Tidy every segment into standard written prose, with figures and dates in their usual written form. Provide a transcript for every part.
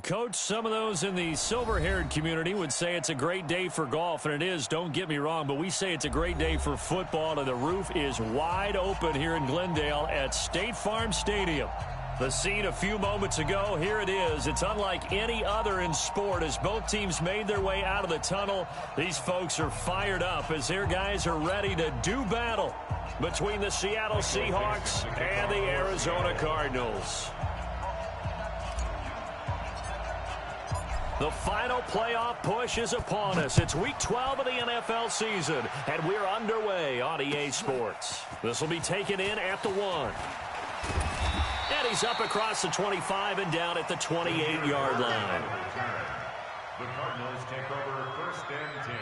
Coach, some of those in the silver-haired community would say it's a great day for golf, and it is, don't get me wrong, but we say it's a great day for football, and the roof is wide open here in Glendale at State Farm Stadium. The scene a few moments ago, here it is. It's unlike any other in sport as both teams made their way out of the tunnel. These folks are fired up as their guys are ready to do battle between the Seattle Seahawks and the Arizona Cardinals. The final playoff push is upon us. It's Week 12 of the NFL season, and we're underway on EA Sports. This will be taken in at the 1. And he's up across the 25 and down at the 28-yard line. The Cardinals take over 1st and 10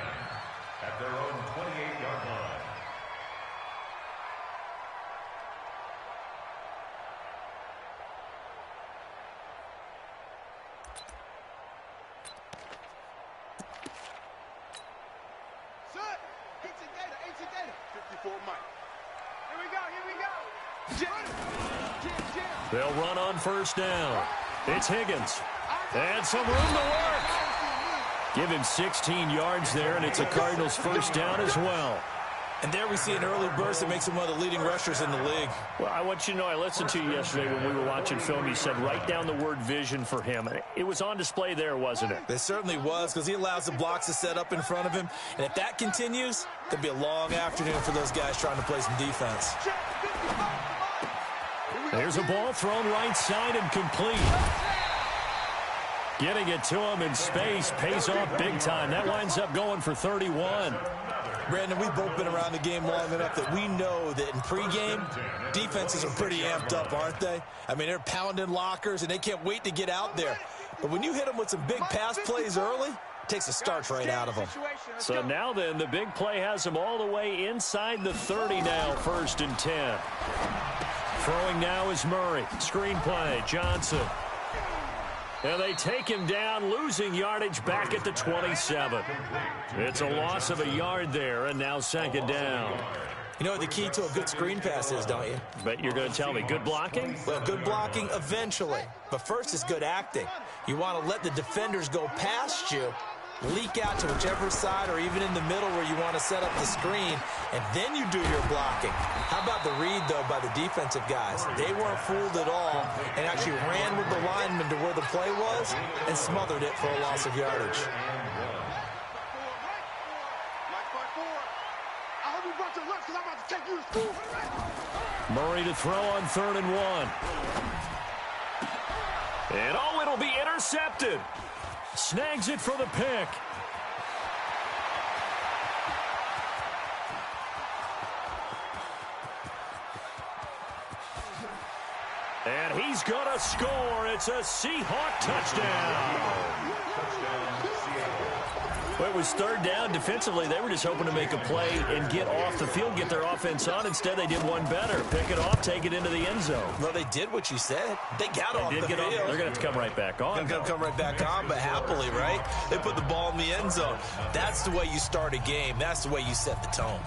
at their own 28-yard line. They'll run on 1st down. It's Higgins. And some room to work. Give him 16 yards there, and it's a Cardinals 1st down as well. And there we see an early burst that makes him one of the leading rushers in the league. Well, I want you to know, I listened to you yesterday when we were watching film. You said write down the word vision for him. It was on display there, wasn't it? It certainly was, because he allows the blocks to set up in front of him. And if that continues, it could be a long afternoon for those guys trying to play some defense. There's a ball thrown right side and complete. Getting it to him in space pays off big time. That winds up going for 31. Brandon, we've both been around the game long enough that we know that in pregame, defenses are pretty amped up, aren't they? I mean, they're pounding lockers, and they can't wait to get out there. But when you hit them with some big pass plays early, it takes the starch right out of them. So now then, the big play has them all the way inside the 30 now, 1st and 10. Throwing now is Murray. Screen play, Johnson. And they take him down, losing yardage back at the 27. It's a loss of a yard there, and now 2nd down. You know what the key to a good screen pass is, don't you? Bet you're going to tell me. Good blocking? Well, good blocking eventually. But first is good acting. You want to let the defenders go past you, leak out to whichever side or even in the middle where you want to set up the screen, and then you do your blocking. How about the read, though, by the defensive guys? They weren't fooled at all and actually ran with the lineman to where the play was and smothered it for a loss of yardage. Murray to throw on 3rd and 1. And oh, it'll be intercepted. Snags it for the pick. And he's going to score. It's a Seahawk touchdown. Well, it was 3rd down. Defensively, they were just hoping to make a play and get off the field, get their offense on. Instead, they did one better. Pick it off, take it into the end zone. Well, they did what you said. They got off the field. They're going to have to come right back on. They're going to come right back on, but happily, right? They put the ball in the end zone. That's the way you start a game. That's the way you set the tone.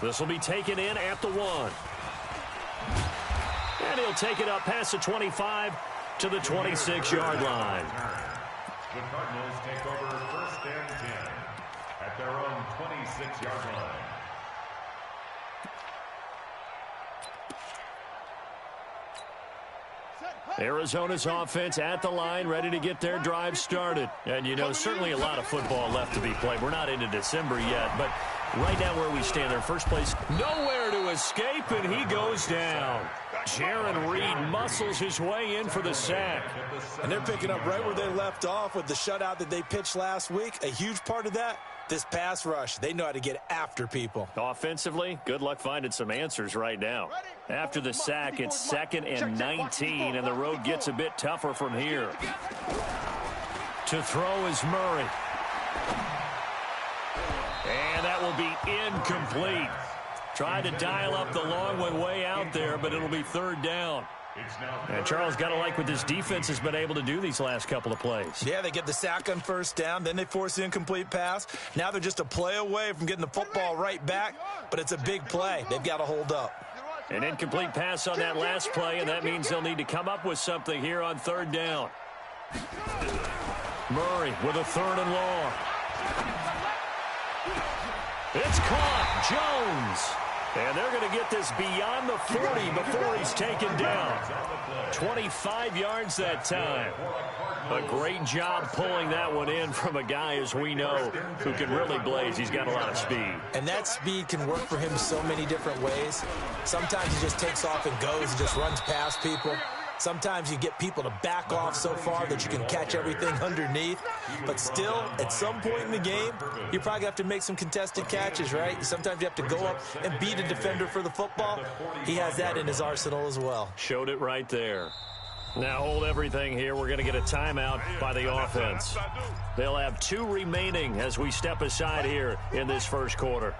This will be taken in at the 1. And he'll take it up past the 25 to the 26-yard line. The Cardinals take over 1st and 10 at their own 26-yard line. Arizona's offense at the line, ready to get their drive started. And, you know, certainly a lot of football left to be played. We're not into December yet, but right now where we stand, their first place, nowhere to escape, and he goes down. Jaron Reed muscles his way in for the sack. And they're picking up right where they left off with the shutout that they pitched last week. A huge part of that, this pass rush. They know how to get after people. Offensively, good luck finding some answers right now. After the sack, it's 2nd and 19, and the road gets a bit tougher from here. To throw is Murray. And that will be incomplete. Tried to dial up the long one way out there, but it'll be 3rd down. And Charles, got to like what this defense has been able to do these last couple of plays. Yeah, they get the sack on 1st down, then they force the incomplete pass. Now they're just a play away from getting the football right back, but it's a big play. They've got to hold up. An incomplete pass on that last play, and that means they'll need to come up with something here on third down. Murray with a 3rd and long. It's caught. Jones. And they're going to get this beyond the 40 before he's taken down. 25 yards that time. A great job pulling that one in from a guy, as we know, who can really blaze. He's got a lot of speed. And that speed can work for him so many different ways. Sometimes he just takes off and goes and just runs past people. Sometimes you get people to back off so far that you can catch everything underneath. But still, at some point in the game, you probably have to make some contested catches, right? Sometimes you have to go up and beat a defender for the football. He has that in his arsenal as well. Showed it right there. Now hold everything here. We're going to get a timeout by the offense. They'll have 2 remaining as we step aside here in this first quarter.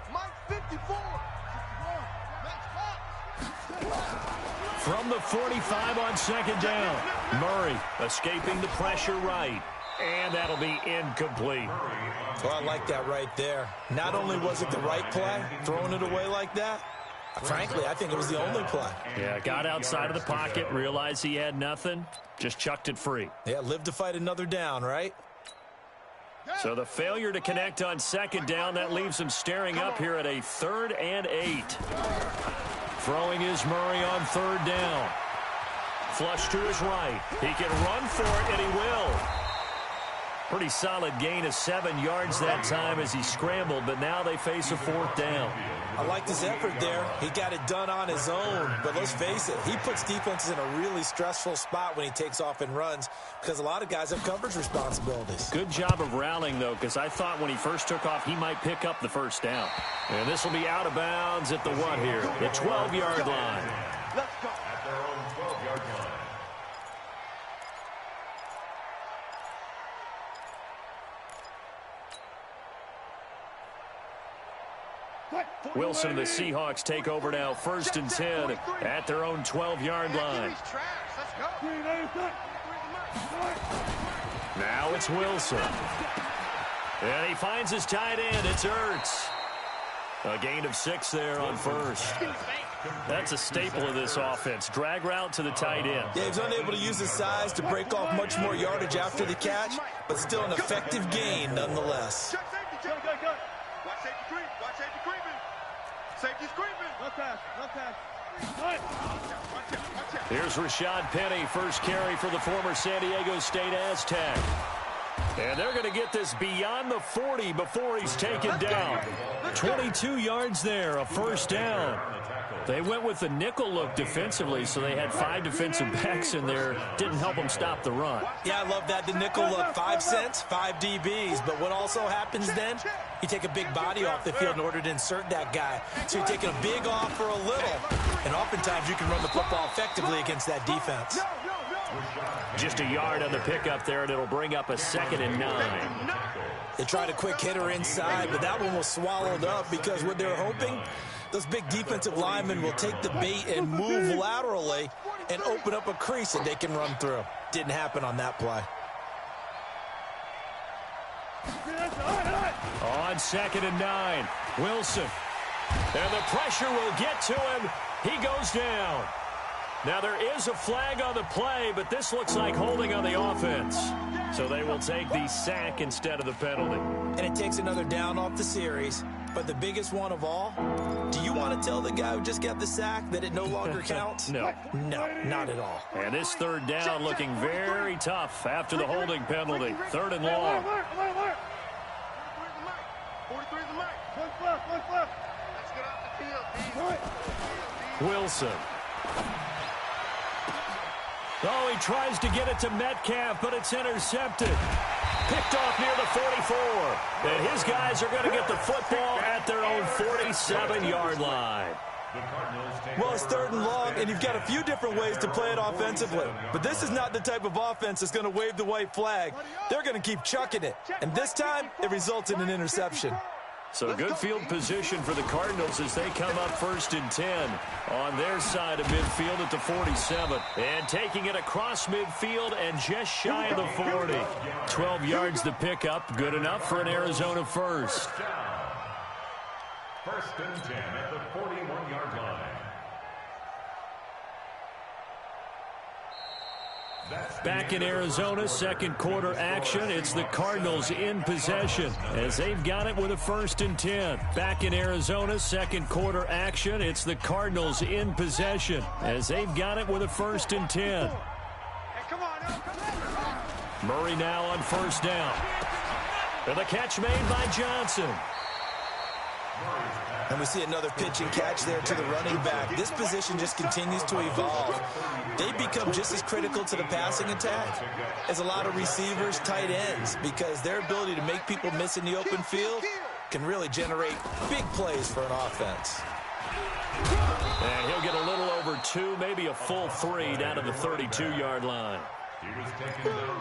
From the 45 on second down. Murray escaping the pressure right. And that'll be incomplete. Well, I like that right there. Not only was it the right play, throwing it away like that, frankly, I think it was the only play. Yeah, got outside of the pocket, realized he had nothing, just chucked it free. Yeah, live to fight another down, right? So the failure to connect on second down, that leaves him staring up here at a 3rd and 8. Throwing is Murray on 3rd down. Flush to his right. He can run for it, and he will. Pretty solid gain of 7 yards that time as he scrambled, but now they face a 4th down. I liked his effort there. He got it done on his own, but let's face it, he puts defenses in a really stressful spot when he takes off and runs because a lot of guys have coverage responsibilities. Good job of rallying, though, because I thought when he first took off, he might pick up the 1st down. And this will be out of bounds at the what here? The 12-yard line. Let's go. At their own 12-yard line. Wilson and the Seahawks take over now, 1st and 10 at their own 12-yard line. Now it's Wilson. And he finds his tight end. It's Ertz. A gain of 6 there on 1st. That's a staple of this offense. Drag route to the tight end. Yeah, he's unable to use his size to break off much more yardage after the catch, but still an effective gain nonetheless. Here's Rashad Penny, first carry for the former San Diego State Aztec. And they're going to get this beyond the 40 before he's taken down. 22 yards there, a 1st down. They went with the nickel look defensively, so they had 5 defensive backs in there. Didn't help them stop the run. Yeah, I love that, the nickel look. 5 cents, 5 DBs. But what also happens then, you take a big body off the field in order to insert that guy. So you're taking a big off for a little. And oftentimes you can run the football effectively against that defense. Just a yard on the pickup there, and it'll bring up a 2nd and 9. They tried a quick hitter inside, but that one was swallowed up because what they're hoping, those big defensive linemen will take the bait and move laterally and open up a crease that they can run through. Didn't happen on that play. On 2nd and 9, Wilson. And the pressure will get to him. He goes down. Now there is a flag on the play, but this looks like holding on the offense. So they will take the sack instead of the penalty. And it takes another down off the series. But the biggest one of all, do you want to tell the guy who just got the sack that it no longer counts? No. No, not at all. And this 3rd down looking very tough after the holding penalty. 3rd and long. Wilson. Oh, he tries to get it to Metcalf, but it's intercepted. Picked off near the 44. And his guys are going to get the football at their own 47-yard line. Well, it's 3rd and long, and you've got a few different ways to play it offensively. But this is not the type of offense that's going to wave the white flag. They're going to keep chucking it. And this time, it results in an interception. So good field position for the Cardinals as they come up 1st and 10 on their side of midfield at the 47. And taking it across midfield and just shy of the 40. 12 yards to pick up. Good enough for an Arizona 1st. 1st and 10 at the 41-yard line. Back in Arizona, second quarter action. It's the Cardinals in possession as they've got it with a 1st and 10. Back in Arizona, second quarter action. It's the Cardinals in possession as they've got it with a 1st and 10. Murray now on 1st down. And the catch made by Johnson. And we see another pitch and catch there to the running back. This position just continues to evolve. They become just as critical to the passing attack as a lot of receivers, tight ends, because their ability to make people miss in the open field can really generate big plays for an offense. And he'll get a little over 2, maybe a full 3 down to the 32-yard line.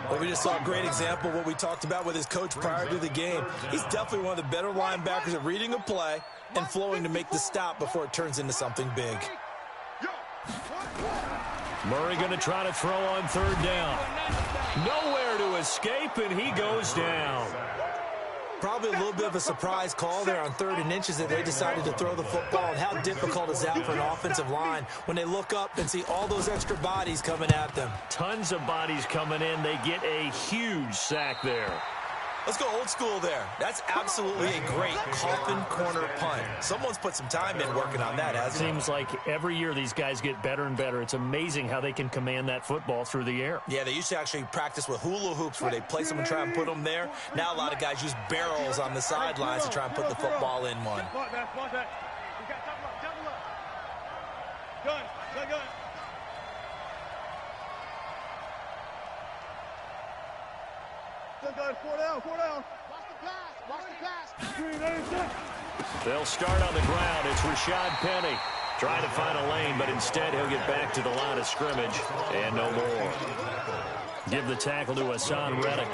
Well, we just saw a great example of what we talked about with his coach prior to the game. He's definitely one of the better linebackers at reading a play and flowing to make the stop before it turns into something big. Murray going to try to throw on 3rd down. Nowhere to escape, and he goes down. Probably a little bit of a surprise call there on 3rd and inches that they decided to throw the football. And how difficult is that for an offensive line when they look up and see all those extra bodies coming at them? Tons of bodies coming in. They get a huge sack there. Let's go old school there. That's absolutely a great coffin corner punt. Someone's put some time in working on that, hasn't it? Seems like every year these guys get better and better. It's amazing how they can command that football through the air. Yeah, they used to actually practice with hula hoops where they place them and try and put them there. Now a lot of guys use barrels on the sidelines to try and put the football in one. They'll start on the ground. It's Rashad Penny trying to find a lane, but instead he'll get back to the line of scrimmage and no more. Give the tackle to Hassan Reddick.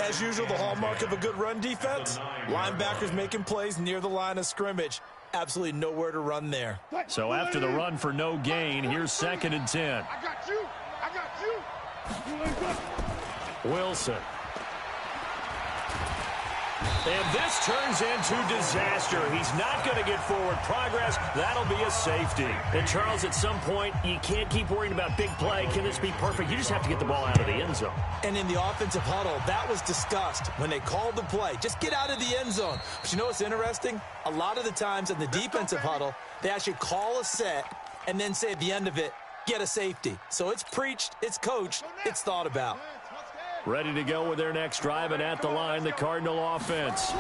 As usual, the hallmark of a good run defense, linebackers making plays near the line of scrimmage. Absolutely nowhere to run there. So after the run for no gain, here's 2nd and 10. I got you. Wilson. And this turns into disaster. He's not going to get forward progress. That'll be a safety. And, Charles, at some point, you can't keep worrying about big play. Can this be perfect? You just have to get the ball out of the end zone. And in the offensive huddle, that was discussed when they called the play. Just get out of the end zone. But you know what's interesting? A lot of the times in the defensive huddle, they actually call a set and then say at the end of it, get a safety. So it's preached, it's coached, it's thought about. Ready to go with their next drive, and at the line, the Cardinal offense.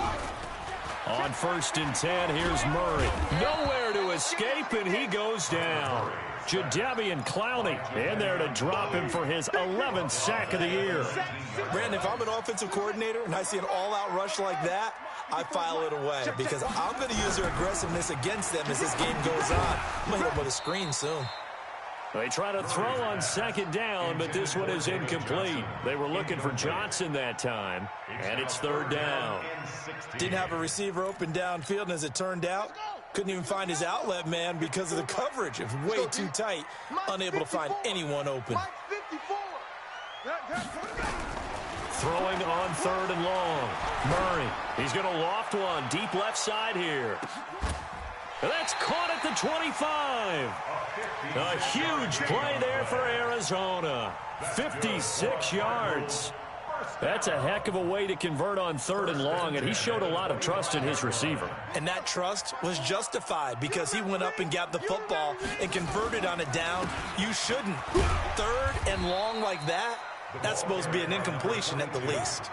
On 1st and 10, here's Murray. Nowhere to escape, and he goes down. Jadeveon Clowney in there to drop him for his 11th sack of the year. Brandon, if I'm an offensive coordinator and I see an all-out rush like that, I file it away because I'm going to use their aggressiveness against them as this game goes on. I'm going to hit them with a screen soon. They try to throw on 2nd down, but this one is incomplete. They were looking for Johnson that time, and it's 3rd down. Didn't have a receiver open downfield, and as it turned out, couldn't even find his outlet man because of the coverage. It was way too tight, unable to find anyone open. Throwing on 3rd and long. Murray, he's going to loft one deep left side here. And that's caught at the 25. A huge play there for Arizona. 56 yards. That's a heck of a way to convert on 3rd and long, and he showed a lot of trust in his receiver. And that trust was justified because he went up and got the football and converted on a down. You shouldn't. 3rd and long like that, that's supposed to be an incompletion at the least.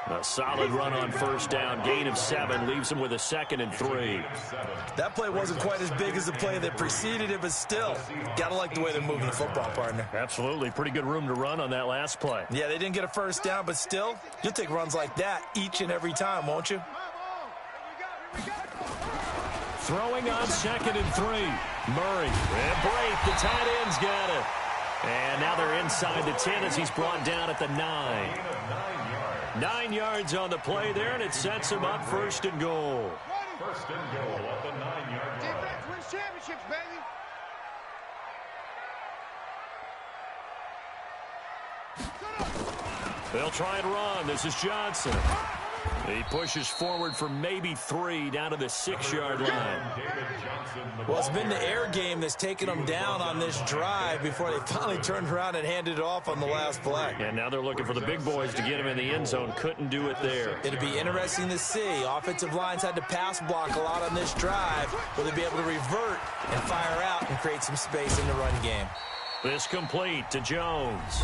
A solid run on 1st down. Gain of 7 leaves him with a 2nd and 3. That play wasn't quite as big as the play that preceded it, but still, gotta like the way they're moving the football, partner. Absolutely. Pretty good room to run on that last play. Yeah, they didn't get a 1st down, but still, you'll take runs like that each and every time, won't you? Throwing on 2nd and 3. Murray. And Brate, the tight end's got it. And now they're inside the 10 as he's brought down at the 9. 9 yards on the play there, and it sets him up 1st and goal. 1st and goal at the 9-yard line. Defense wins championships, baby. They'll try and run. This is Johnson. He pushes forward for maybe 3 down to the 6-yard line. Well, it's been the air game that's taken them down on this drive before they finally turned around and handed it off on the last play. And now they're looking for the big boys to get him in the end zone. Couldn't do it there. It'll be interesting to see. Offensive lines had to pass block a lot on this drive. Will they be able to revert and fire out and create some space in the run game? This complete to Jones.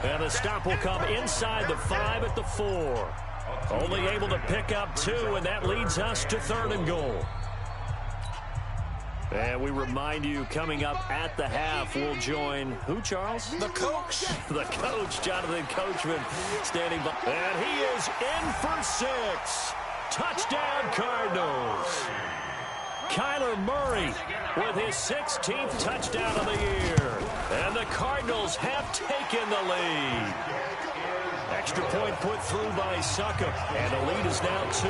And the stop will come inside the 5 at the 4. Only able to pick up 2, and that leads us to 3rd and goal. And we remind you, coming up at the half, we'll join who, Charles? The coach. The coach, Jonathan Coachman, standing by. And he is in for 6. Touchdown, Cardinals. Kyler Murray with his 16th touchdown of the year. And the Cardinals have taken the lead. Extra point put through by Succop, and the lead is now 2.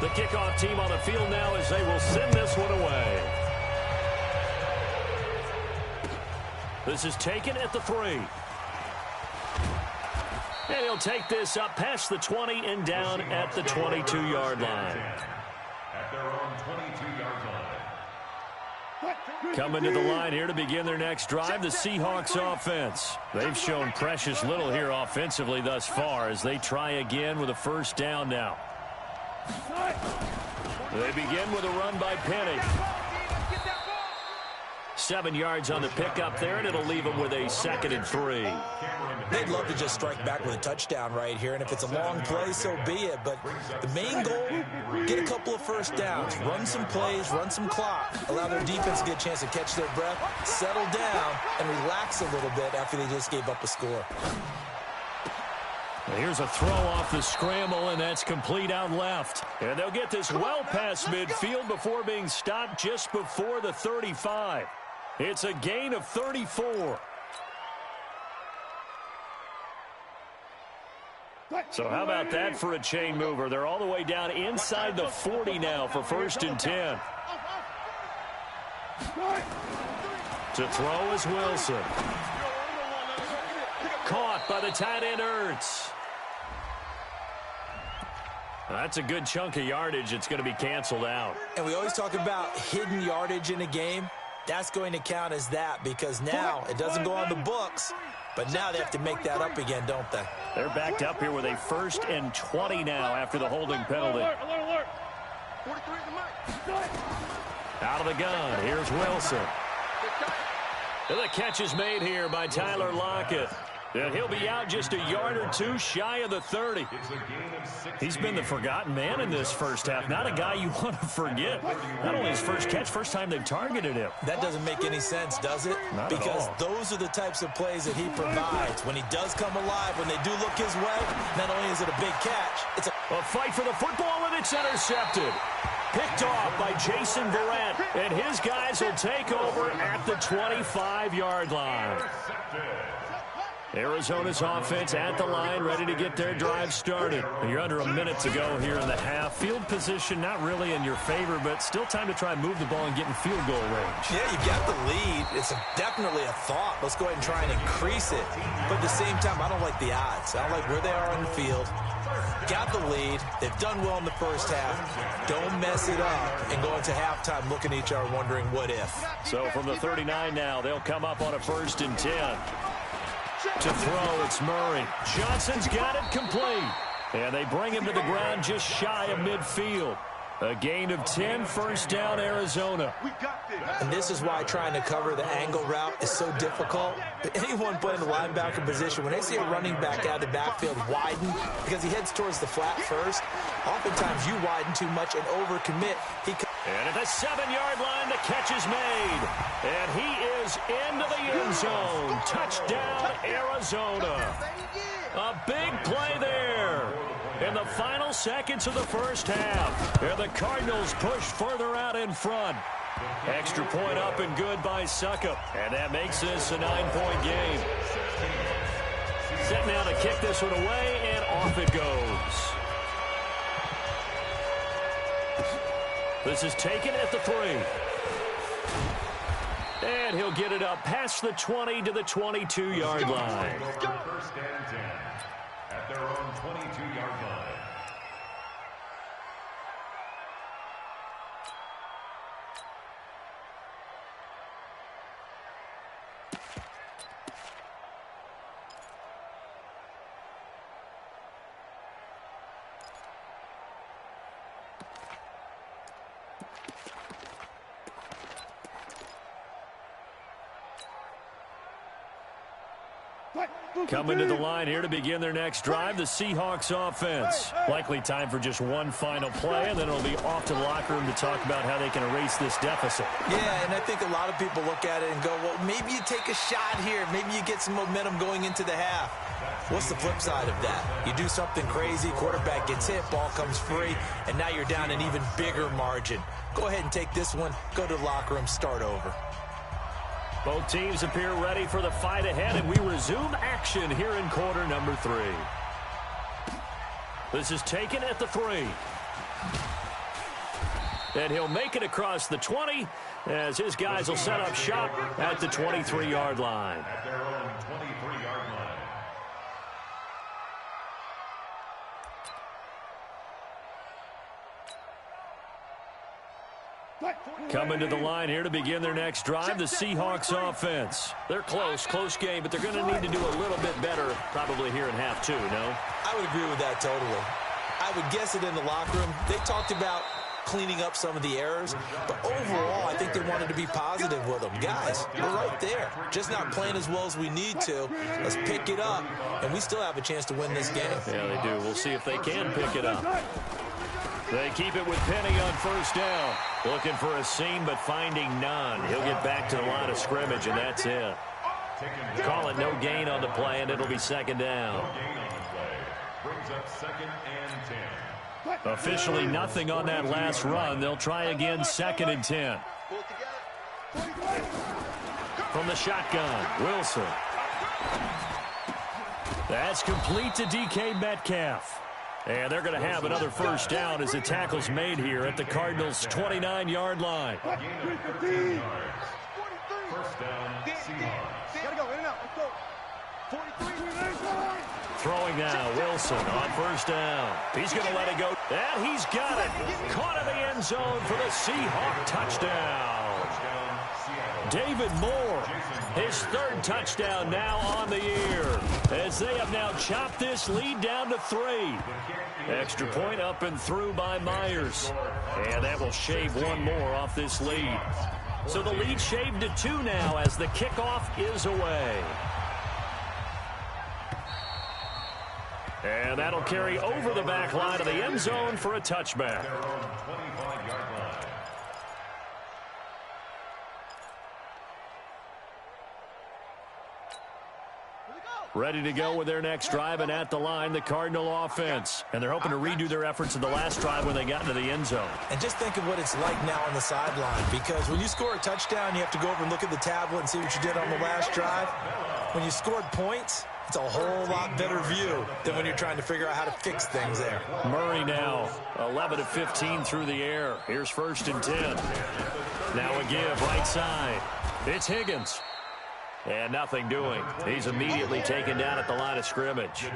The kickoff team on the field now as they will send this one away. This is taken at the 3. And he'll take this up past the 20 and down at the 22-yard line. At their own 22-yard line. Coming to the line here to begin their next drive, the Seahawks offense. They've shown precious little here offensively thus far as they try again with a first down now. They begin with a run by Penny. 7 yards on the pickup there, and it'll leave them with a 2nd and 3. They'd love to just strike back with a touchdown right here, and if it's a long play, so be it. But the main goal, get a couple of first downs, run some plays, run some clock, allow their defense to get a chance to catch their breath, settle down, and relax a little bit after they just gave up a score. Here's a throw off the scramble, and that's complete out left. And they'll get this well past midfield before being stopped just before the 35. It's a gain of 34. So how about that for a chain mover? They're all the way down inside the 40 now for 1st and 10. To throw is Wilson. Caught by the tight end Ertz. That's a good chunk of yardage. It's going to be canceled out. And we always talk about hidden yardage in a game. That's going to count as that because now it doesn't go on the books, but now they have to make that up again, don't they? They're backed up here with a 1st and 20 now after the holding penalty. Alert. Out of the gun, here's Wilson. And the catch is made here by Tyler Lockett. And he'll be out just a yard or 2 shy of the 30. He's been the forgotten man in this first half. Not a guy you want to forget. Not only his first catch, first time they've targeted him. That doesn't make any sense, does it? Not because at all. Those are the types of plays that he provides. When he does come alive, when they do look his way, not only is it a big catch, it's a fight for the football, and it's intercepted. Picked off by Jason Verrett, and his guys will take over at the 25-yard line. Arizona's offense at the line, ready to get their drive started. You're under a minute to go here in the half. Field position not really in your favor, but still time to try and move the ball and get in field goal range. Yeah, you've got the lead. It's definitely a thought. Let's go ahead and try and increase it. But at the same time, I don't like the odds. I don't like where they are on the field. Got the lead. They've done well in the first half. Don't mess it up and go into halftime looking at each other wondering what if. So from the 39 now, they'll come up on a 1st and 10. To throw, it's Murray. Johnson's got it complete. And they bring him to the ground just shy of midfield. A gain of 10, 1st down, Arizona. And this is why trying to cover the angle route is so difficult. Anyone playing the linebacker position, when they see a running back out of the backfield widen, because he heads towards the flat first, oftentimes you widen too much and overcommit. And at the 7-yard line, the catch is made. And he is into the end zone. Touchdown, Arizona. A big play there. In the final seconds of the first half, and the Cardinals push further out in front. Extra point up and good by Succop. And that makes this a 9-point game. Set now to kick this one away, and off it goes. This is taken at the 3. And he'll get it up past the 20 to the 22-yard line. First and 10 at their own 22-yard line. Coming to the line here to begin their next drive, the Seahawks offense. Likely time for just one final play, and then it'll be off to the locker room to talk about how they can erase this deficit. Yeah, and I think a lot of people look at it and go, well, maybe you take a shot here. Maybe you get some momentum going into the half. What's the flip side of that? You do something crazy, quarterback gets hit, ball comes free, and now you're down an even bigger margin. Go ahead and take this one, go to the locker room, start over. Both teams appear ready for the fight ahead, and we resume action here in quarter number 3. This is taken at the 3. And he'll make it across the 20 as his guys will set up shop at the 23-yard line. At their own 23-yard line. Coming to the line here to begin their next drive, the Seahawks offense. They're close game, but they're going to need to do a little bit better probably here in half 2, no? I would agree with that totally. I would guess it in the locker room. They talked about cleaning up some of the errors, but overall, I think they wanted to be positive with them. Guys, we're right there. Just not playing as well as we need to. Let's pick it up, and we still have a chance to win this game. Yeah, they do. We'll see if they can pick it up. They keep it with Penny on first down. Looking for a seam, but finding none. He'll get back to the line of scrimmage, and that's it. Call it no gain on the play, and it'll be second down. No gain on the play. Brings up second and 10. Officially nothing on that last run. They'll try again, second and 10. From the shotgun, Wilson. That's complete to DK Metcalf. And they're going to have another first down as the tackle's made here at the Cardinals' 29-yard line. First down, Seahawks. Gotta go, in and out. Let's go. 43. Throwing now, Wilson on first down. He's going to let it go. And he's got it. Caught in the end zone for the Seahawk touchdown. David Moore, his third touchdown now on the year, as they have now chopped this lead down to 3. Extra point up and through by Myers. And that will shave one more off this lead. So the lead shaved to 2 now as the kickoff is away. And that'll carry over the back line of the end zone for a touchback. Ready to go with their next drive, and at the line, the Cardinal offense. And they're hoping to redo their efforts in the last drive when they got into the end zone. And just think of what it's like now on the sideline, because when you score a touchdown, you have to go over and look at the tablet and see what you did on the last drive. When you scored points, it's a whole lot better view than when you're trying to figure out how to fix things there. Murray now, 11 of 15 through the air. Here's first and 10. Now a give, right side. It's Higgins. And nothing doing. He's immediately taken down at the line of scrimmage.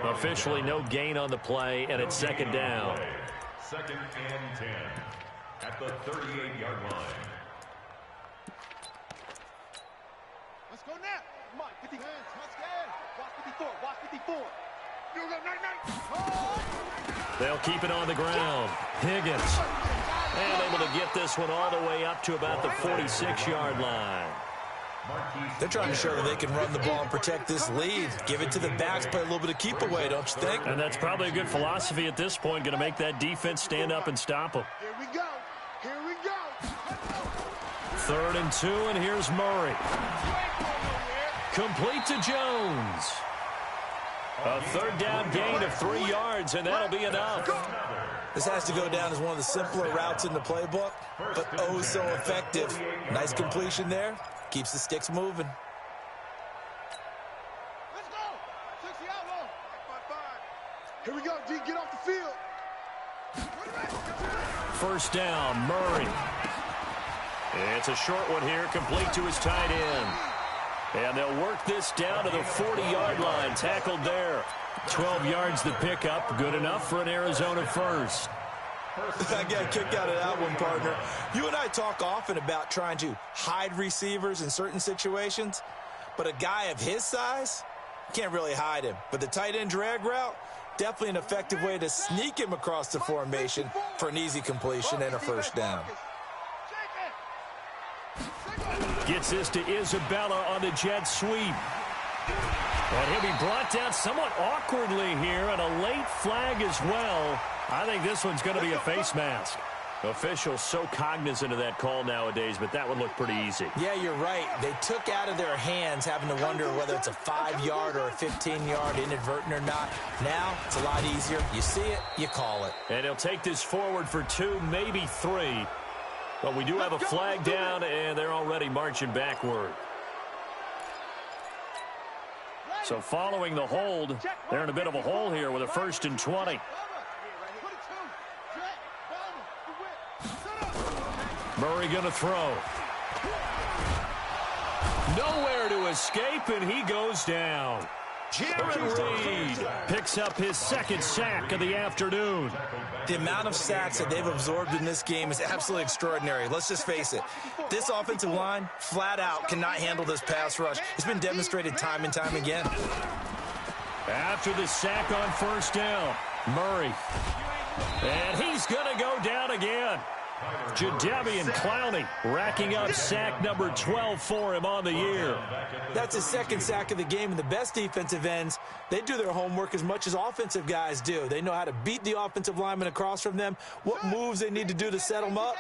Officially no gain on the play, and it's second down. Second and 10 at the 38-yard line. Let's go now. Come on, 50 hands. Let's go. Watch 54. Watch 54. You go, night. They'll keep it on the ground. Higgins. And able to get this one all the way up to about the 46-yard line. They're trying to show that they can run the ball and protect this lead. Give it to the backs, play a little bit of keep away, don't you think? And that's probably a good philosophy at this point, going to make that defense stand up and stop them. Here we go. Here we go. 3rd and 2, and here's Murray. Complete to Jones. A third down gain of 3 yards, and that'll be enough. This has to go down as one of the simpler routes in the playbook, but oh so effective. Nice completion there. Keeps the sticks moving. Let's go. 60 out low. 5-5. Here we go, D. Get off the field. First down, Murray. It's a short one here, complete to his tight end. And they'll work this down to the 40-yard line, tackled there. 12 yards the pickup, good enough for an Arizona first. I got a kick out of that one, partner. You and I talk often about trying to hide receivers in certain situations, but a guy of his size, can't really hide him. But the tight end drag route, definitely an effective way to sneak him across the formation for an easy completion and a first down. Gets this to Isabella on the jet sweep. And he'll be brought down somewhat awkwardly here, and a late flag as well. I think this one's going to be a face mask. Officials so cognizant of that call nowadays, but that one looked pretty easy. Yeah, you're right. They took out of their hands having to wonder whether it's a 5-yard or a 15-yard inadvertent or not. Now, it's a lot easier. You see it, you call it. And he'll take this forward for 2, maybe 3. But we do have a flag down, and they're already marching backward. So following the hold, they're in a bit of a hole here with a 1st and 20. Murray going to throw. Nowhere to escape, and he goes down. Jaron Reed picks up his 2nd sack of the afternoon. The amount of sacks that they've absorbed in this game is absolutely extraordinary. Let's just face it. This offensive line, flat out, cannot handle this pass rush. It's been demonstrated time and time again. After the sack on 1st down, Murray. And he's going to go down again. Jadeveon Clowney racking up sack number 12 for him on the year. That's his 2nd sack of the game, and the best defensive ends, they do their homework as much as offensive guys do. They know how to beat the offensive lineman across from them, what moves they need to do to set them up.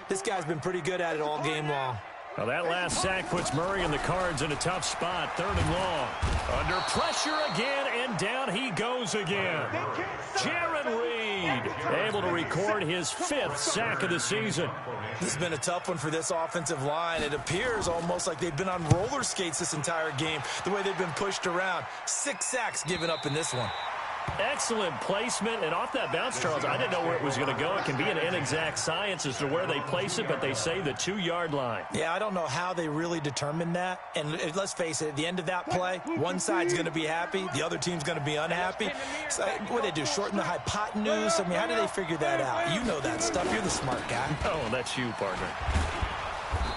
This guy's been pretty good at it all game long. Well, that last sack puts Murray and the Cards in a tough spot, 3rd and long. Under pressure again, and down he goes again. Jaron Reed able to record his 5th sack of the season. This has been a tough one for this offensive line. It appears almost like they've been on roller skates this entire game, the way they've been pushed around. 6 sacks given up in this one. Excellent placement, and off that bounce, Charles, I didn't know where it was going to go. It can be an inexact science as to where they place it, but they say the 2-yard line. Yeah, I don't know how they really determined that. And let's face it, at the end of that play, one side's going to be happy, the other team's going to be unhappy. So, what do they do, shorten the hypotenuse? I mean, how do they figure that out? You know that stuff. You're the smart guy. Oh, that's you, partner.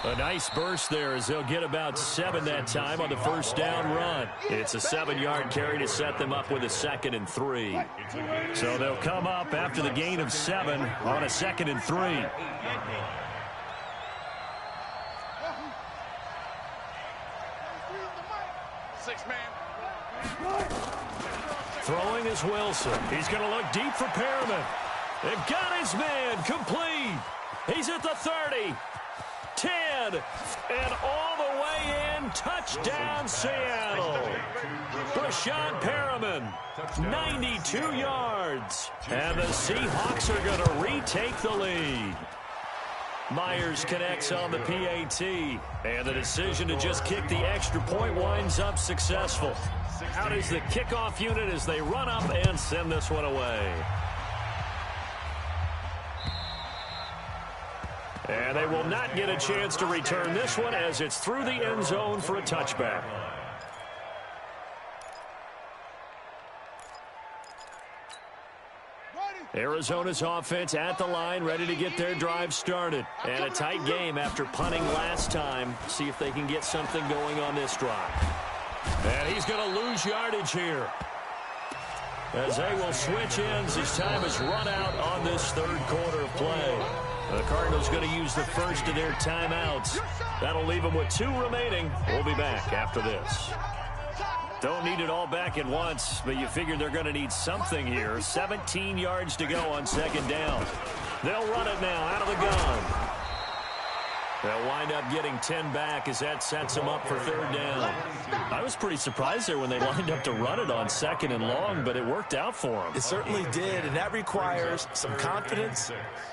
A nice burst there as they'll get about 7 that time on the 1st down run. It's a 7-yard carry to set them up with a 2nd and 3. So they'll come up after the gain of 7 on a 2nd and 3. Throwing is Wilson. He's going to look deep for Perriman. They've got his man complete. He's at the 30. 10, and all the way in, touchdown Seattle. Brashad Perriman, 92 yards, and the Seahawks are going to retake the lead. Myers connects on the PAT, and the decision to just kick the extra point winds up successful. Out is the kickoff unit as they run up and send this one away. And they will not get a chance to return this one as it's through the end zone for a touchback. Arizona's offense at the line, ready to get their drive started. And a tight game after punting last time. See if they can get something going on this drive. And he's going to lose yardage here, as they will switch ends as time is run out on this 3rd quarter of play. The Cardinals going to use the first of their timeouts. That'll leave them with 2 remaining. We'll be back after this. Don't need it all back at once, but you figure they're going to need something here. 17 yards to go on 2nd down. They'll run it now out of the gun. They'll wind up getting 10 back as that sets them up for 3rd down. I was pretty surprised there when they lined up to run it on 2nd and long, but it worked out for them. It certainly did, and that requires some confidence,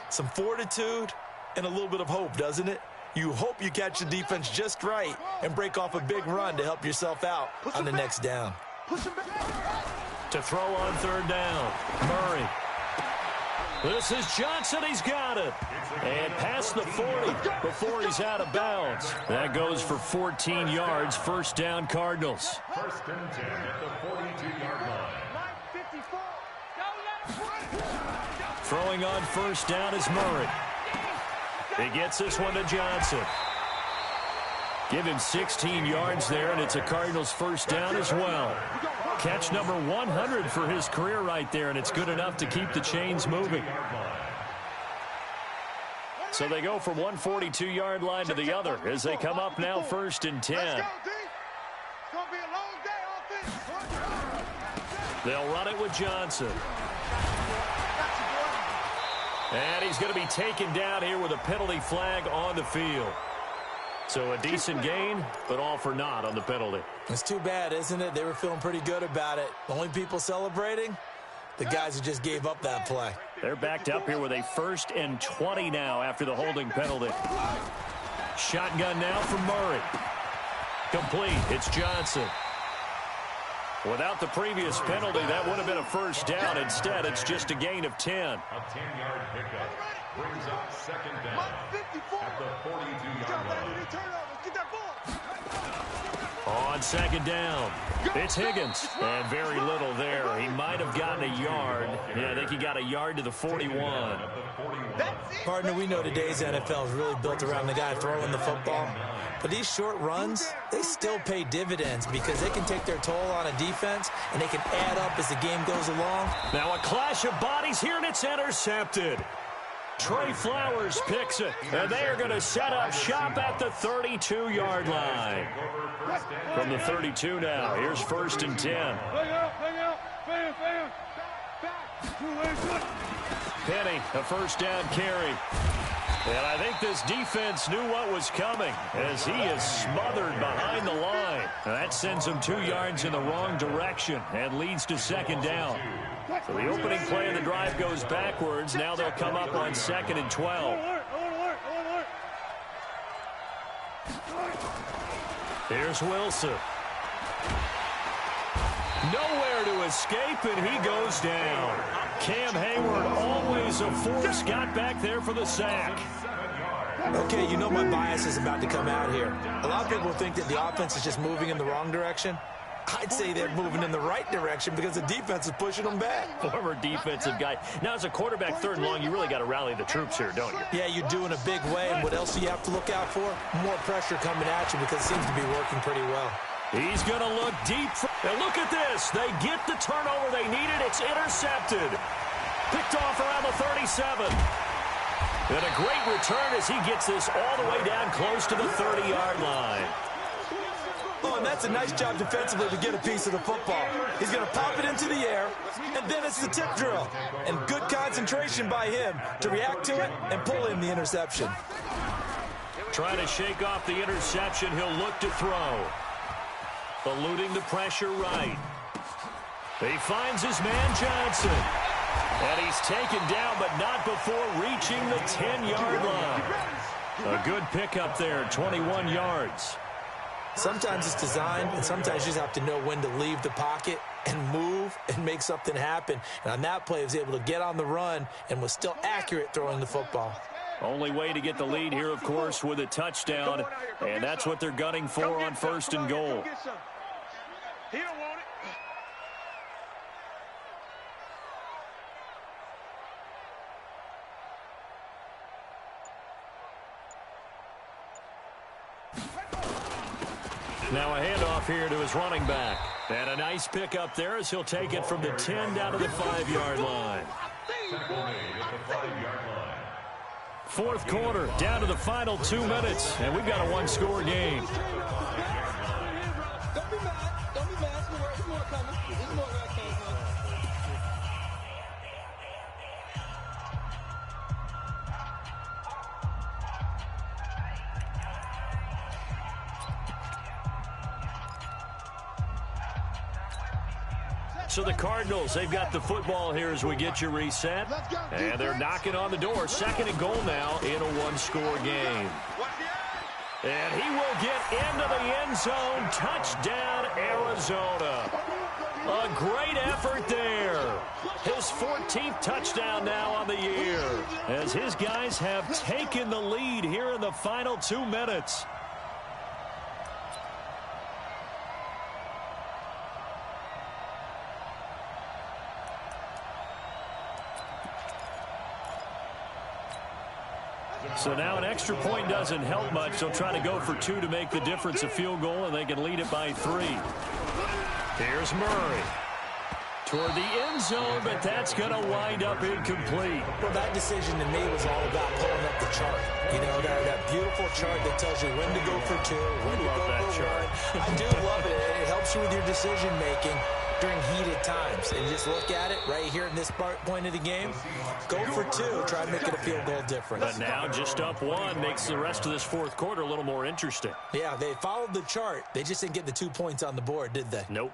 some fortitude, and a little bit of hope, doesn't it? You hope you catch the defense just right and break off a big run to help yourself out on the next down. To throw on 3rd down, Murray. This is Johnson. He's got it. And past the 40 before he's out of bounds. That goes for 14 yards. First down, Cardinals. First and 10 at the 42-yard line. Throwing on first down is Murray. He gets this one to Johnson. Give him 16 yards there, and it's a Cardinals first down as well. Catch number 100 for his career right there, and it's good enough to keep the chains moving. So they go from one 42-yard line to the other as they come up now first and 10. They'll run it with Johnson. And he's going to be taken down here with a penalty flag on the field. So a decent gain, but all for naught on the penalty. It's too bad, isn't it? They were feeling pretty good about it. The only people celebrating, the guys who just gave up that play. They're backed up here with a 1st and 20 now after the holding penalty. Shotgun now from Murray. Complete. It's Johnson. Without the previous penalty, that would have been a first down. Instead, it's just a gain of 10. A 10-yard pickup brings up second down at the 42-yard line. On second down, it's Higgins. And very little there. He might have gotten a yard. Yeah, I think he got a yard to the 41. Partner, we know today's NFL is really built around the guy throwing the football. But these short runs, they still pay dividends because they can take their toll on a defense, and they can add up as the game goes along. Now a clash of bodies here, and it's intercepted. Trey Flowers picks it, and they are going to set up shop at the 32-yard line. From the 32 now, here's 1st and 10. Penny, a first down carry. And I think this defense knew what was coming as he is smothered behind the line. That sends him 2 yards in the wrong direction and leads to second down. So the opening play of the drive goes backwards. Now they'll come up on 2nd and 12. Here's Wilson. Nowhere to escape, and he goes down. Cam Hayward, always a force, got back there for the sack. Okay, you know my bias is about to come out here. A lot of people think that the offense is just moving in the wrong direction. I'd say they're moving in the right direction because the defense is pushing them back. Former defensive guy. Now, as a quarterback, 3rd and long, you really got to rally the troops here, don't you? Yeah, you do in a big way. And what else do you have to look out for? More pressure coming at you because it seems to be working pretty well. He's going to look deep. And look at this. They get the turnover they needed. It's intercepted. Picked off around the 37. And a great return as he gets this all the way down close to the 30-yard line. Oh, and that's a nice job defensively to get a piece of the football. He's going to pop it into the air, and then it's the tip drill. And good concentration by him to react to it and pull in the interception. Trying to shake off the interception. He'll look to throw. Eluding the pressure right. He finds his man Johnson. And he's taken down, but not before reaching the 10-yard line. A good pickup there, 21 yards. Sometimes it's designed, and sometimes you just have to know when to leave the pocket and move and make something happen. And on that play, he was able to get on the run and was still accurate throwing the football. Only way to get the lead here, of course, with a touchdown. And that's what they're gunning for on 1st and goal. Now a handoff here to his running back. And a nice pickup there as he'll take it from the 10 down to the 5-yard line. 4th quarter, down to the final 2 minutes, and we've got a 1-score game. Don't be mad. Don't be mad. There's more coming. There's more where I came from. So the Cardinals, they've got the football here as we get you reset. And they're knocking on the door. 2nd and goal now in a 1-score game. And he will get into the end zone. Touchdown, Arizona. A great effort there. His 14th touchdown now on the year, as his guys have taken the lead here in the final 2 minutes. So now an extra point doesn't help much. They'll try to go for 2 to make the difference a field goal, and they can lead it by 3. Here's Murray. Toward the end zone, but that's going to wind up incomplete. Well, that decision to me was all about pulling up the chart. You know, that beautiful chart that tells you when to go for 2, when to go for 1. I do love it. It helps you with your decision-making during heated times. And just look at it right here in this point of the game. Go for 2, try to make it a field goal difference. But now just up 1 makes the rest of this fourth quarter a little more interesting. Yeah, they followed the chart. They just didn't get the 2 points on the board, did they? Nope.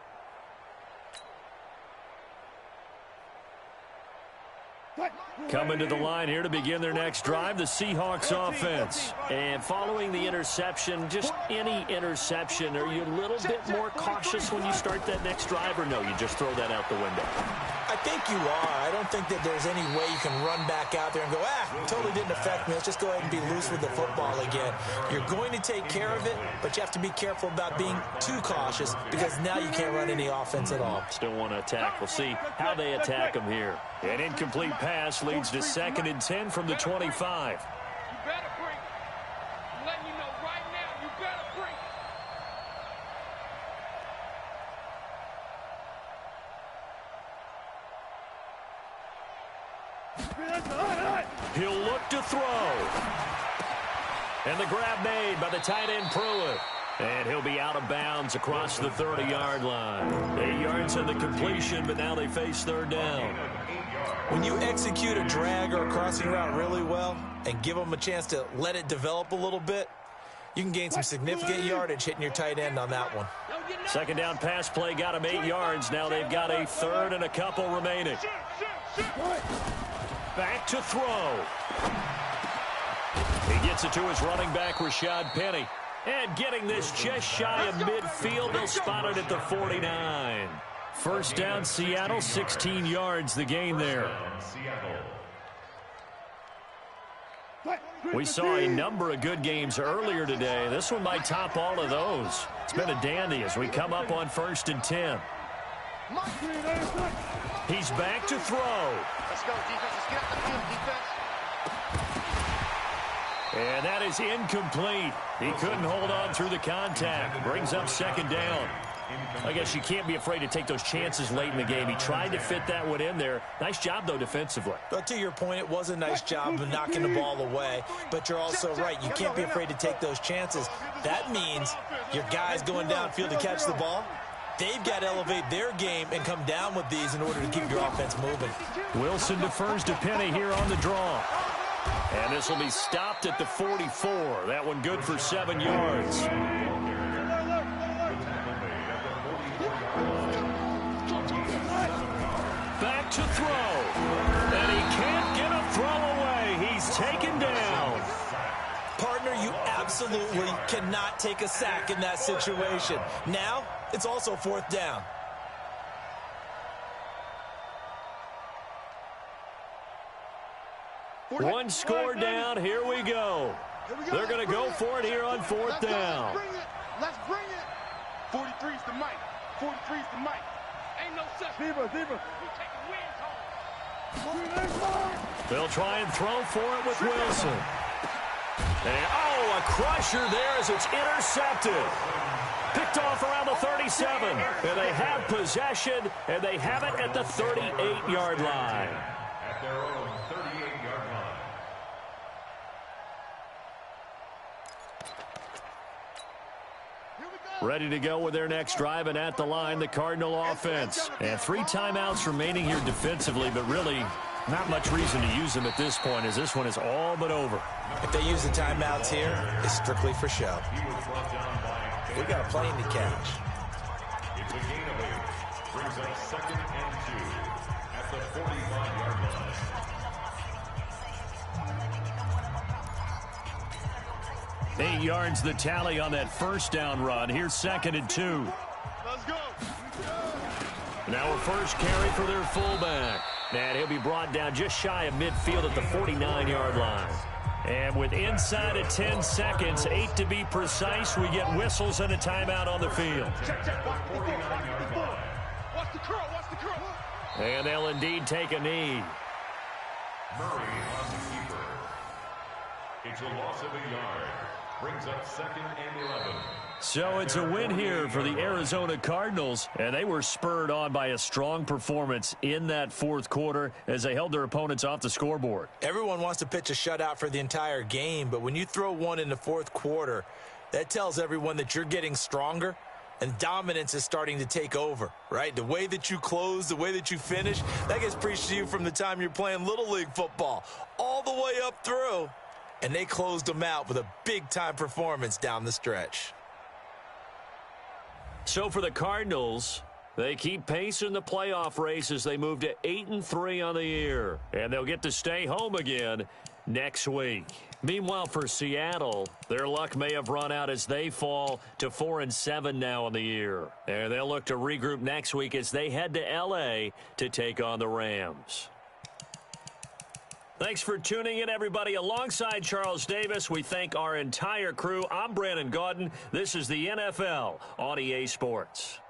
Coming to the line here to begin their next drive, the Seahawks offense. And following the interception, just any interception, are you a little bit more cautious when you start that next drive, or no, you just throw that out the window? I think you are. I don't think that there's any way you can run back out there and go, totally didn't affect me. Let's just go ahead and be loose with the football again. You're going to take care of it, but you have to be careful about being too cautious because now you can't run any offense at all. Still want to attack. We'll see how they attack them here. An incomplete pass leads to 2nd and 10 from the 25. You better bring it. I'm letting you know right now, you better bring it. He'll look to throw. And the grab made by the tight end Pruitt. And he'll be out of bounds across the 30-yard line. 8 yards in the completion, but now they face 3rd down. When you execute a drag or a crossing route really well and give them a chance to let it develop a little bit, you can gain some significant yardage hitting your tight end on that one. 2nd down pass play got him 8 yards. Now they've got a 3rd and a couple remaining. Back to throw. He gets it to his running back, Rashad Penny. And getting this just shy of midfield, they'll spot it at the 49. 1st down, Seattle, 16 yards the gain there. We saw a number of good games earlier today. This one might top all of those. It's been a dandy as we come up on 1st and 10. He's back to throw. Let's go, defense. Let's get out the field, defense. And that is incomplete. He couldn't hold on through the contact. Brings up 2nd down. I guess you can't be afraid to take those chances late in the game. He tried to fit that one in there. Nice job, though, defensively. But to your point, it was a nice job of knocking the ball away. But you're also right. You can't be afraid to take those chances. That means your guys going downfield to catch the ball, they've got to elevate their game and come down with these in order to keep your offense moving. Wilson defers to Penny here on the draw. And this will be stopped at the 44. That one good for 7 yards. Back to throw. And he can't get a throw away. He's taken down. Partner, you absolutely cannot take a sack in that situation. Now, it's also 4th down. One score down. Here we go. They're going to go for it here on 4th down. Let's bring it. 43's the mic. 43's the mic. Ain't no such. Zebra. We taking wins home. They'll try and throw for it with Wilson. And, a crusher there as it's intercepted. Picked off around the 37. And they have possession, and they have it at the 38-yard line. At their own 38-yard line. Ready to go with their next drive, and at the line, the Cardinal offense. And 3 timeouts remaining here defensively, but really not much reason to use them at this point, as this one is all but over. If they use the timeouts here, it's strictly for show. We've got a plane to catch. It's a gain of 8. Brings up 2nd and 2 at the 45-yard line. Eight yards the tally on that 1st down run. Here's 2nd and 2. Let's go. Now a first carry for their fullback. And he'll be brought down just shy of midfield at the 49-yard line. And with inside of 10 seconds, 8 to be precise, we get whistles and a timeout on the field. Watch the curl, watch the curl. And they'll indeed take a knee. Murray on the keeper. It's a loss of a yard. Brings up 2nd and 11. So it's a win here for the Arizona Cardinals, and they were spurred on by a strong performance in that fourth quarter as they held their opponents off the scoreboard. Everyone wants to pitch a shutout for the entire game, but when you throw one in the fourth quarter, that tells everyone that you're getting stronger and dominance is starting to take over, right? The way that you close, the way that you finish, that gets preached to you from the time you're playing Little League football all the way up through. And they closed them out with a big-time performance down the stretch. So for the Cardinals, they keep pace in the playoff race as they move to 8-3 on the year. And they'll get to stay home again next week. Meanwhile, for Seattle, their luck may have run out as they fall to 4-7 now on the year. And they'll look to regroup next week as they head to L.A. to take on the Rams. Thanks for tuning in, everybody. Alongside Charles Davis, we thank our entire crew. I'm Brandon Gaudin. This is the NFL on EA Sports.